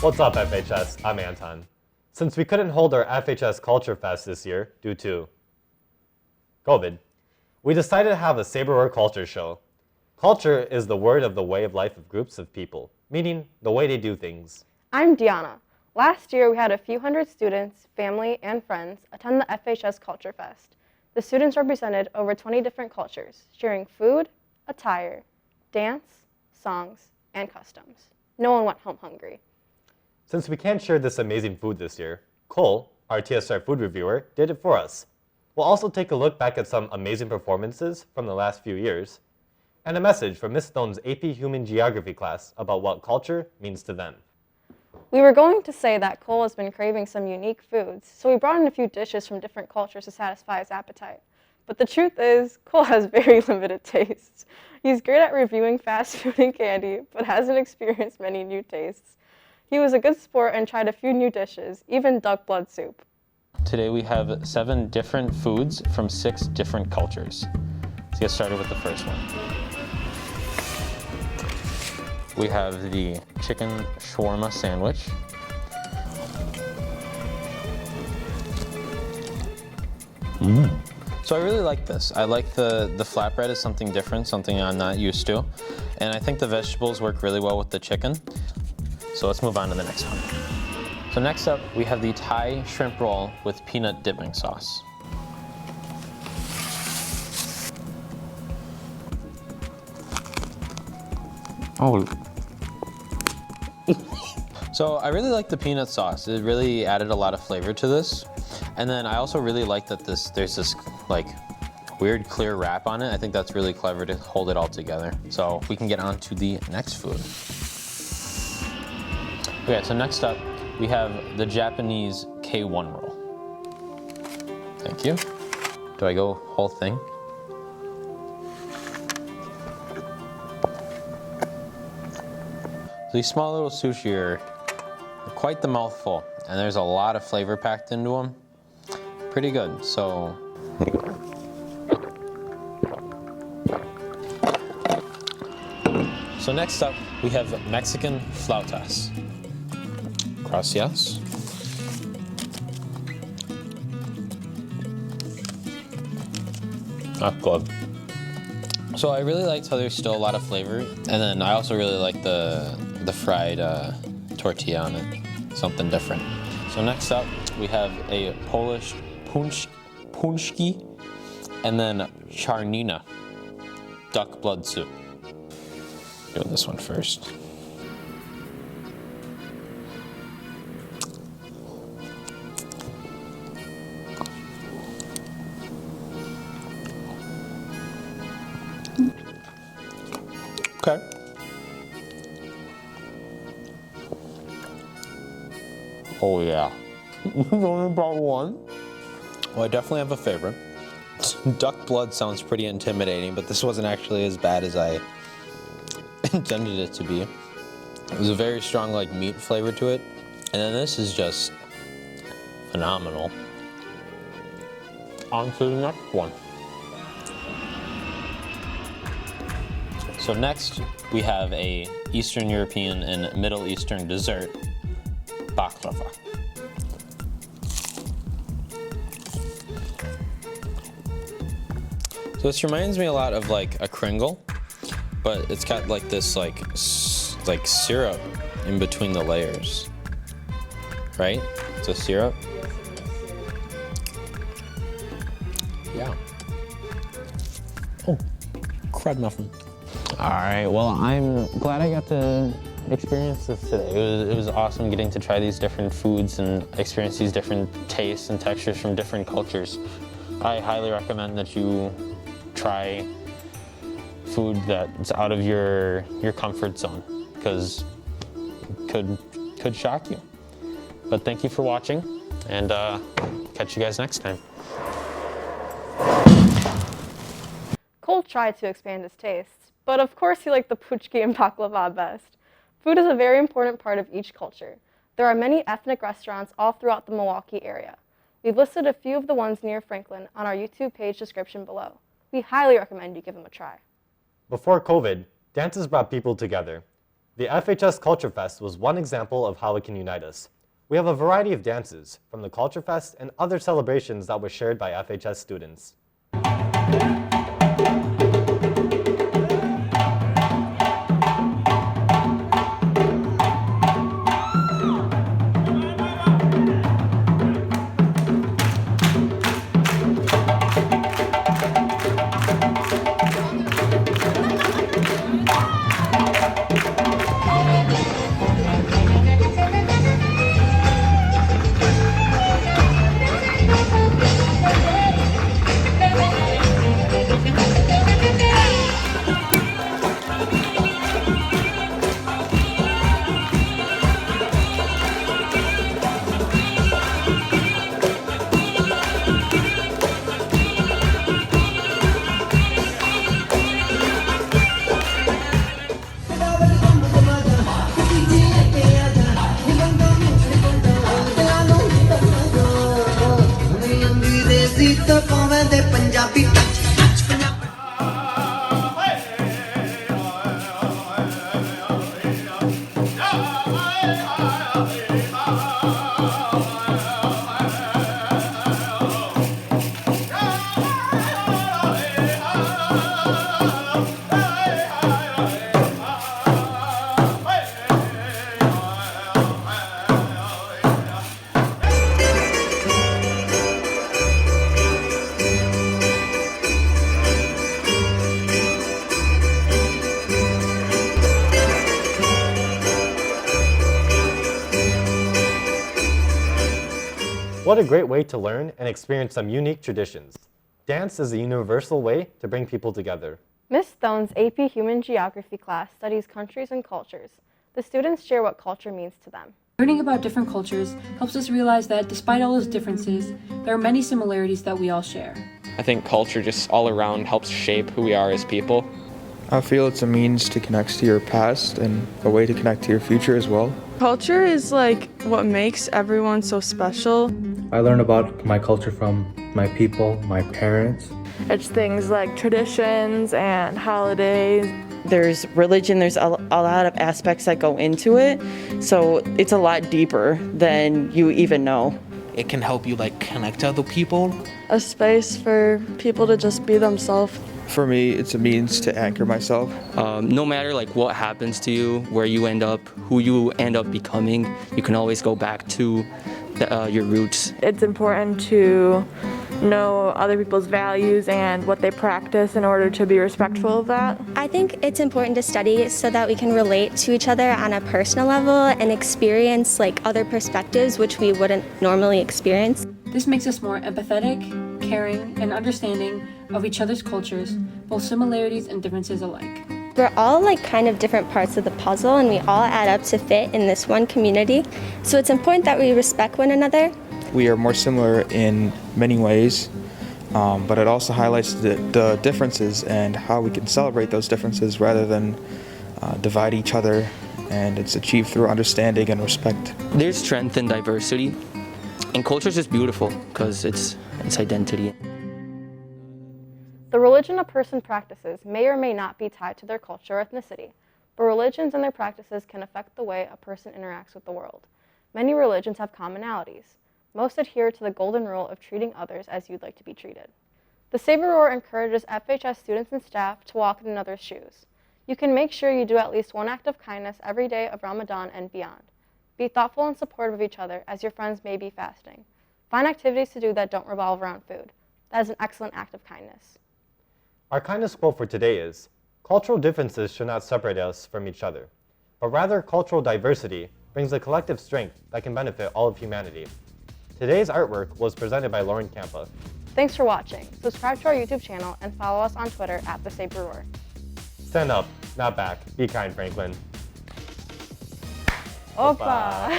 What's up, FHS? I'm Anton. Since we couldn't hold our FHS Culture Fest this year due to COVID, we decided to have a Saber Culture show. Culture is the word of the way of life of groups of people, meaning the way they do things. I'm Deanna. Last year, we had a few hundred students, family, and friends attend the FHS Culture Fest. The students represented over 20 different cultures, sharing food, attire, dance, songs, and customs. No one went home hungry. Since we can't share this amazing food this year, Cole, our TSR food reviewer, did it for us. We'll also take a look back at some amazing performances from the last few years, and a message from Miss Stone's AP Human Geography class about what culture means to them. We were going to say that Cole has been craving some unique foods, so we brought in a few dishes from different cultures to satisfy his appetite. But the truth is, Cole has very limited tastes. He's great at reviewing fast food and candy, but hasn't experienced many new tastes. He was a good sport and tried a few new dishes, even duck blood soup. Today we have 7 different foods from 6 different cultures. Let's get started with the first one. We have the chicken shawarma sandwich. So I really like this. I like the flatbread is something different, something I'm not used to. And I think the vegetables work really well with the chicken. So let's move on to the next one. So next up, we have the Thai shrimp roll with peanut dipping sauce. Oh. So I really like the peanut sauce. It really added a lot of flavor to this. And then I also really like that there's this like weird clear wrap on it. I think that's really clever to hold it all together. So we can get on to the next food. Okay, so next up, we have the Japanese K1 roll. Thank you. Do I go whole thing? These small little sushi are quite the mouthful, and there's a lot of flavor packed into them. Pretty good, so. So next up, we have Mexican flautas. Gracias. Not good. So I really liked how there's still a lot of flavor, and then I also really like the fried tortilla on it, something different. So next up, we have a Polish punchki, and then charnina, duck blood soup. Doing this one first. Okay. Oh yeah. Only about one. Well, I definitely have a favorite. Duck blood sounds pretty intimidating, but this wasn't actually as bad as I intended it to be. It was a very strong like meat flavor to it. And then this is just phenomenal. On to the next one. So next, we have a Eastern European and Middle Eastern dessert, baklava. So this reminds me a lot of like a Kringle, but it's got like this like syrup in between the layers, right? It's a syrup. Yeah. Oh, crud muffin. All right, well, I'm glad I got to experience this today. It was awesome getting to try these different foods and experience these different tastes and textures from different cultures. I highly recommend that you try food that's out of your comfort zone, because it could shock you. But thank you for watching, and catch you guys next time. Cole tried to expand his tastes, but of course he liked the puchki and baklava best. Food is a very important part of each culture. There are many ethnic restaurants all throughout the Milwaukee area. We've listed a few of the ones near Franklin on our YouTube page description below. We highly recommend you give them a try. Before COVID, dances brought people together. The FHS Culture Fest was one example of how it can unite us. We have a variety of dances from the Culture Fest and other celebrations that were shared by FHS students. What a great way to learn and experience some unique traditions. Dance is a universal way to bring people together. Miss Stone's AP Human Geography class studies countries and cultures. The students share what culture means to them. Learning about different cultures helps us realize that despite all those differences, there are many similarities that we all share. I think culture just all around helps shape who we are as people. I feel it's a means to connect to your past and a way to connect to your future as well. Culture is like what makes everyone so special. I learn about my culture from my people, my parents. It's things like traditions and holidays. There's religion, there's a lot of aspects that go into it, so it's a lot deeper than you even know. It can help you connect to other people. A space for people to just be themselves. For me, it's a means to anchor myself. No matter what happens to you, where you end up, who you end up becoming, you can always go back to your roots. It's important to know other people's values and what they practice in order to be respectful of that. I think it's important to study so that we can relate to each other on a personal level and experience other perspectives which we wouldn't normally experience. This makes us more empathetic, caring, and understanding of each other's cultures, both similarities and differences alike. We're all kind of different parts of the puzzle, and we all add up to fit in this one community. So it's important that we respect one another. We are more similar in many ways, but it also highlights the differences and how we can celebrate those differences rather than divide each other, and it's achieved through understanding and respect. There's strength in diversity, and culture is just beautiful because it's identity. The religion a person practices may or may not be tied to their culture or ethnicity, but religions and their practices can affect the way a person interacts with the world. Many religions have commonalities. Most adhere to the golden rule of treating others as you'd like to be treated. The Saber encourages FHS students and staff to walk in another's shoes. You can make sure you do at least one act of kindness every day of Ramadan and beyond. Be thoughtful and supportive of each other as your friends may be fasting. Find activities to do that don't revolve around food. That is an excellent act of kindness. Our kindness quote for today is, cultural differences should not separate us from each other, but rather cultural diversity brings a collective strength that can benefit all of humanity. Today's artwork was presented by Lauren Campa. Thanks for watching. Subscribe to our YouTube channel and follow us on Twitter @thesaberroar. Stand up, not back. Be kind, Franklin. Opa!